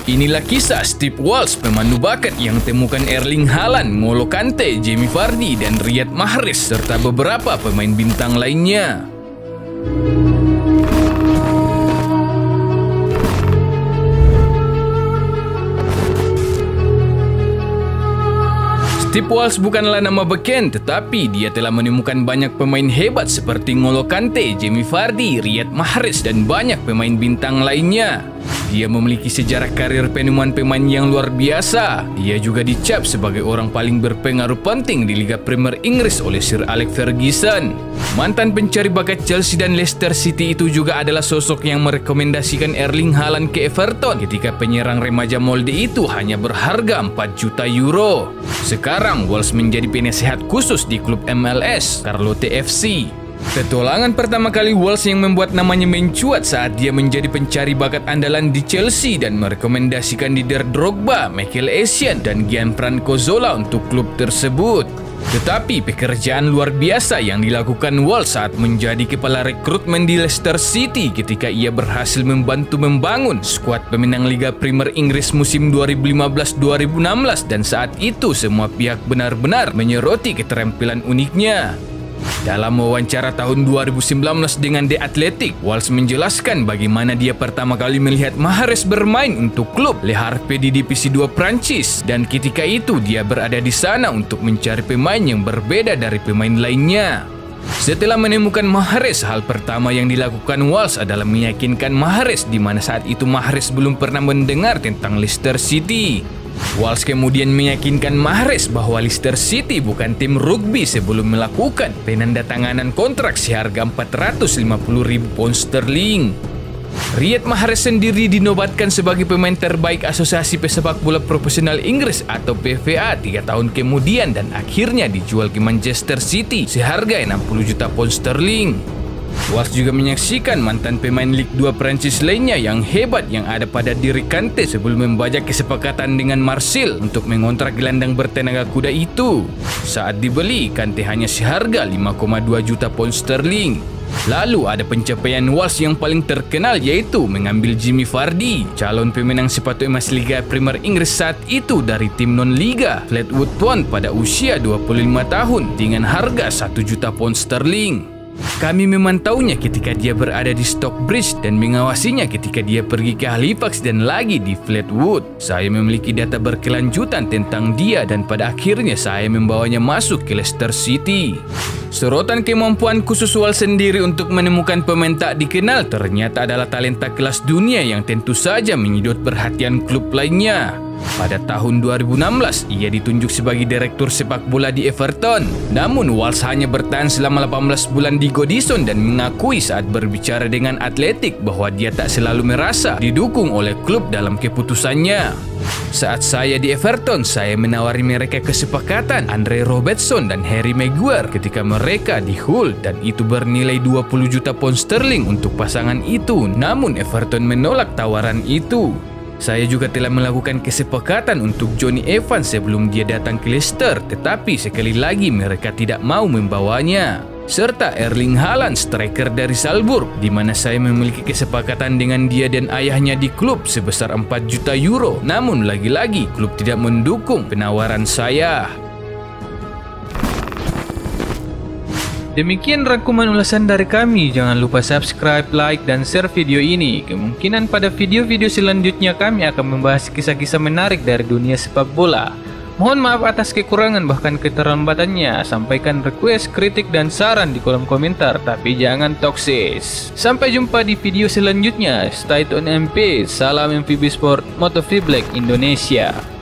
Inilah kisah Steve Walsh, pemandu bakat yang temukan Erling Haaland, N'Golo Kante, Jamie Vardy, dan Riyad Mahrez, serta beberapa pemain bintang lainnya. Steve Walsh bukanlah nama beken, tetapi dia telah menemukan banyak pemain hebat seperti N'Golo Kante, Jamie Vardy, Riyad Mahrez, dan banyak pemain bintang lainnya. Dia memiliki sejarah karir penemuan pemain yang luar biasa. Dia juga dicap sebagai orang paling berpengaruh penting di Liga Premier Inggris oleh Sir Alex Ferguson. Mantan pencari bakat Chelsea dan Leicester City itu juga adalah sosok yang merekomendasikan Erling Haaland ke Everton ketika penyerang remaja Molde itu hanya berharga 4 juta euro. Sekarang Walsh menjadi penasehat khusus di klub MLS, Carlotte FC. Petualangan pertama kali Walsh yang membuat namanya mencuat saat dia menjadi pencari bakat andalan di Chelsea dan merekomendasikan Didier Drogba, Michael Essien, dan Gianfranco Zola untuk klub tersebut. Tetapi pekerjaan luar biasa yang dilakukan Walsh saat menjadi kepala rekrutmen di Leicester City ketika ia berhasil membantu membangun skuad pemenang Liga Premier Inggris musim 2015-2016, dan saat itu semua pihak benar-benar menyoroti keterampilan uniknya. Dalam wawancara tahun 2019 dengan The Athletic, Walsh menjelaskan bagaimana dia pertama kali melihat Mahrez bermain untuk klub Le Havre di Divisi 2 Prancis, dan ketika itu dia berada di sana untuk mencari pemain yang berbeda dari pemain lainnya. Setelah menemukan Mahrez, hal pertama yang dilakukan Walsh adalah meyakinkan Mahrez, di mana saat itu Mahrez belum pernah mendengar tentang Leicester City. Walsh kemudian meyakinkan Mahrez bahwa Leicester City bukan tim rugby sebelum melakukan penandatanganan kontrak seharga 450.000 pound sterling. Riyad Mahrez sendiri dinobatkan sebagai pemain terbaik Asosiasi Pesepak Bola Profesional Inggris atau PFA 3 tahun kemudian, dan akhirnya dijual ke Manchester City seharga 60 juta pound sterling. Walsh juga menyaksikan mantan pemain Ligue 2 Prancis lainnya yang hebat yang ada pada diri Kante sebelum membajak kesepakatan dengan Marseille untuk mengontrak gelandang bertenaga kuda itu. Saat dibeli, Kante hanya seharga 5,2 juta pound sterling. Lalu ada pencapaian Walsh yang paling terkenal, yaitu mengambil Jamie Vardy, calon pemenang sepatu emas Liga Premier Inggris saat itu dari tim non-liga Fleetwood Town pada usia 25 tahun dengan harga 1 juta pound sterling. Kami memantaunya ketika dia berada di Stockbridge dan mengawasinya ketika dia pergi ke Halifax dan lagi di Fleetwood. Saya memiliki data berkelanjutan tentang dia dan pada akhirnya saya membawanya masuk ke Leicester City. Sorotan kemampuan khusus Walsh sendiri untuk menemukan pemain tak dikenal ternyata adalah talenta kelas dunia yang tentu saja menyedot perhatian klub lainnya. Pada tahun 2016, ia ditunjuk sebagai direktur sepak bola di Everton. Namun, Walsh hanya bertahan selama 18 bulan di Goodison dan mengakui saat berbicara dengan Athletic bahwa dia tak selalu merasa didukung oleh klub dalam keputusannya. Saat saya di Everton, saya menawari mereka kesepakatan Andre Robertson dan Harry Maguire ketika mereka di Hull, dan itu bernilai 20 juta pound sterling untuk pasangan itu. Namun, Everton menolak tawaran itu. Saya juga telah melakukan kesepakatan untuk Jonny Evans sebelum dia datang ke Leicester, tetapi sekali lagi mereka tidak mau membawanya. Serta Erling Haaland, striker dari Salzburg, di mana saya memiliki kesepakatan dengan dia dan ayahnya di klub sebesar 4 juta euro. Namun lagi-lagi klub tidak mendukung penawaran saya. Demikian rangkuman ulasan dari kami. Jangan lupa subscribe, like, dan share video ini. Kemungkinan pada video-video selanjutnya kami akan membahas kisah-kisah menarik dari dunia sepak bola. Mohon maaf atas kekurangan bahkan keterlambatannya. Sampaikan request, kritik, dan saran di kolom komentar, tapi jangan toksis. Sampai jumpa di video selanjutnya. Stay tune MP. Salam MVB Sport, MotoV Black Indonesia.